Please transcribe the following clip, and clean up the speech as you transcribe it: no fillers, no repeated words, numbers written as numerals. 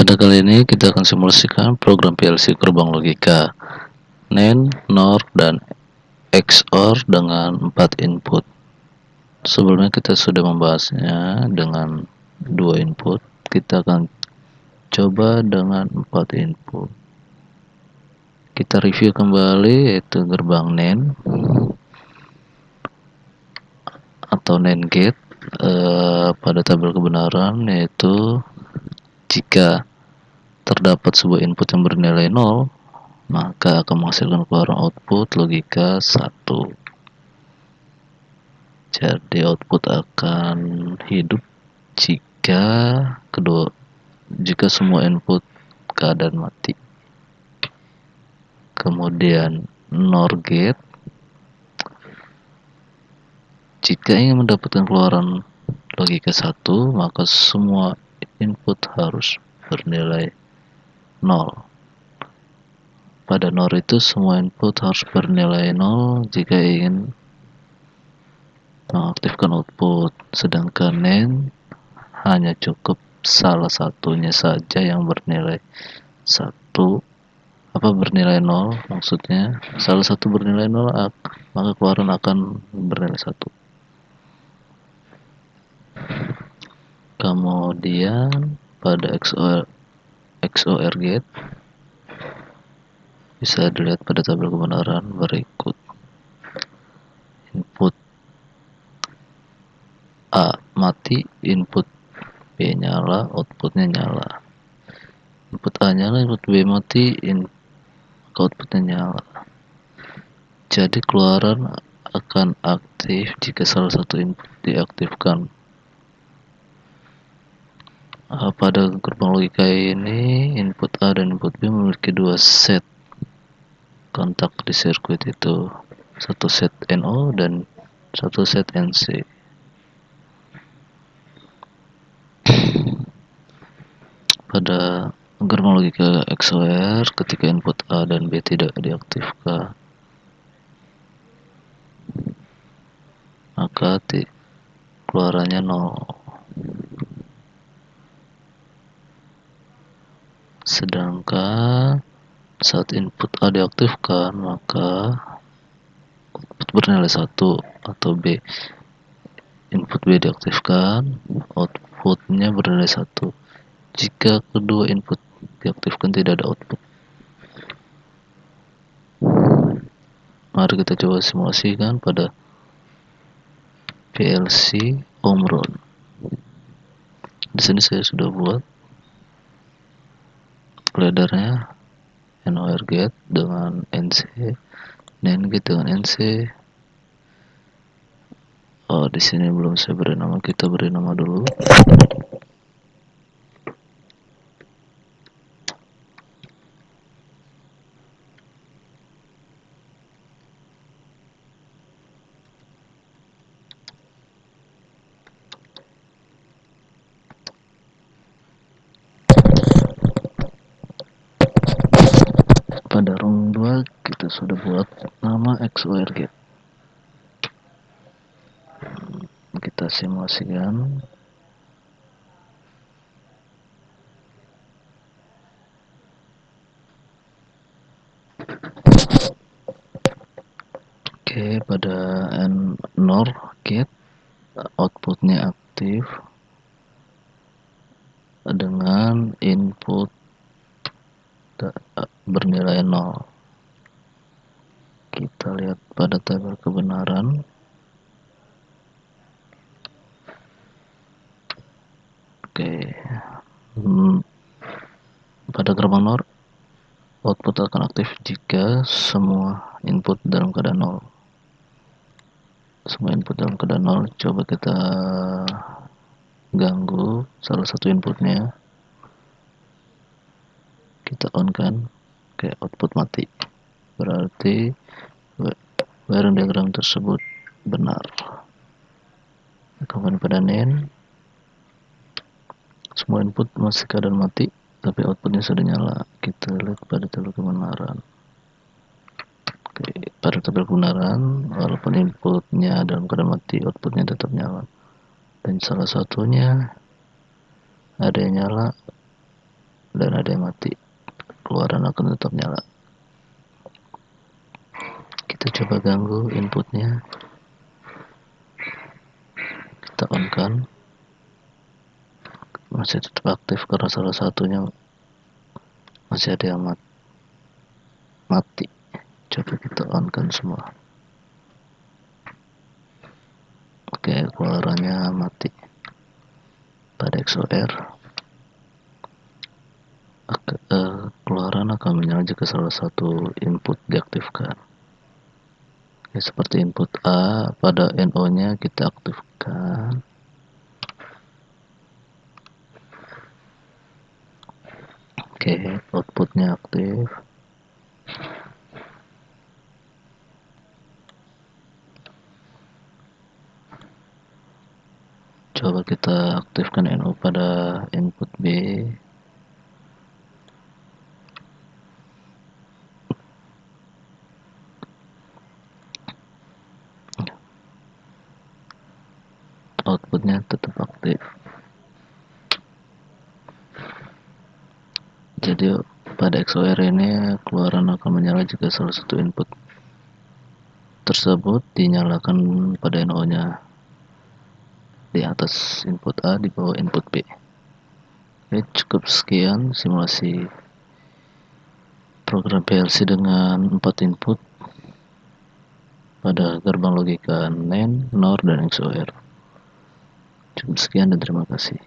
Pada kali ini kita akan simulasikan program PLC gerbang logika NAND, NOR, dan XOR dengan 4 input. Sebelumnya kita sudah membahasnya dengan 2 input. Kita akan coba dengan 4 input. Kita review kembali yaitu gerbang NAND atau NAND gate pada tabel kebenaran, yaitu jika terdapat sebuah input yang bernilai 0, maka akan menghasilkan keluaran output logika 1. Jadi output akan hidup jika semua input keadaan mati. Kemudian NOR gate, jika ingin mendapatkan keluaran logika 1, maka semua input harus bernilai 0. Pada NOR itu semua input harus bernilai 0 jika ingin mengaktifkan output, sedangkan NAND hanya cukup salah satunya saja yang bernilai 0, maksudnya salah satu bernilai 0, maka keluaran akan bernilai 1. Kemudian pada XOR gate bisa dilihat pada tabel kebenaran berikut. Input A mati, input B nyala, outputnya nyala. Input A nyala, input B mati, outputnya nyala. Jadi keluaran akan aktif jika salah satu input diaktifkan. Pada gerbang logika ini, input A dan input B memiliki 2 set kontak di sirkuit itu, satu set NO dan satu set NC. Pada gerbang logika XOR, ketika input A dan B tidak diaktifkan, maka keluarannya 0. Sedangkan saat input A diaktifkan, maka output bernilai 1, atau B. Input B diaktifkan, outputnya bernilai 1. Jika kedua input diaktifkan, tidak ada output. Mari kita coba simulasikan pada PLC Omron. Di sini saya sudah buat laddernya, NOR gate dengan NC, NAND gate dengan NC. Di sini belum saya beri nama, kita beri nama dulu. Pada room 2 kita sudah buat nama XOR gate. Kita simulasikan. Oke, pada NOR gate outputnya aktif dengan input bernilai 0. Kita lihat pada tabel kebenaran. Oke, pada gerbang NOR output akan aktif jika semua input dalam keadaan 0. Semua input dalam keadaan 0. Coba kita ganggu salah satu inputnya, kita on kan, kayak output mati, berarti wiring diagram tersebut benar. Kemudian pada NAND, semua input masih keadaan mati, tapi outputnya sudah nyala. Kita lihat pada tabel kebenaran. Oke, pada tabel kebenaran, walaupun inputnya dalam keadaan mati, outputnya tetap nyala. Dan salah satunya ada yang nyala, dan ada yang mati, keluaran akan tetap nyala. Kita coba ganggu inputnya, kita on kan, masih tetap aktif karena salah satunya masih ada yang mati. Coba kita on kan semua. Oke, keluarannya mati. Pada XOR keluaran akan menyala jika salah satu input diaktifkan. Ya, seperti input A, pada NO nya kita aktifkan. Oke, outputnya aktif. Coba kita aktifkan NO pada input B. Outputnya tetap aktif. Jadi pada XOR ini keluaran akan menyala jika salah satu input tersebut dinyalakan pada NO nya, di atas input A, di bawah input B. Oke, cukup sekian simulasi program PLC dengan 4 input pada gerbang logika NAND, NOR, dan XOR. Cukup sekian dan terima kasih.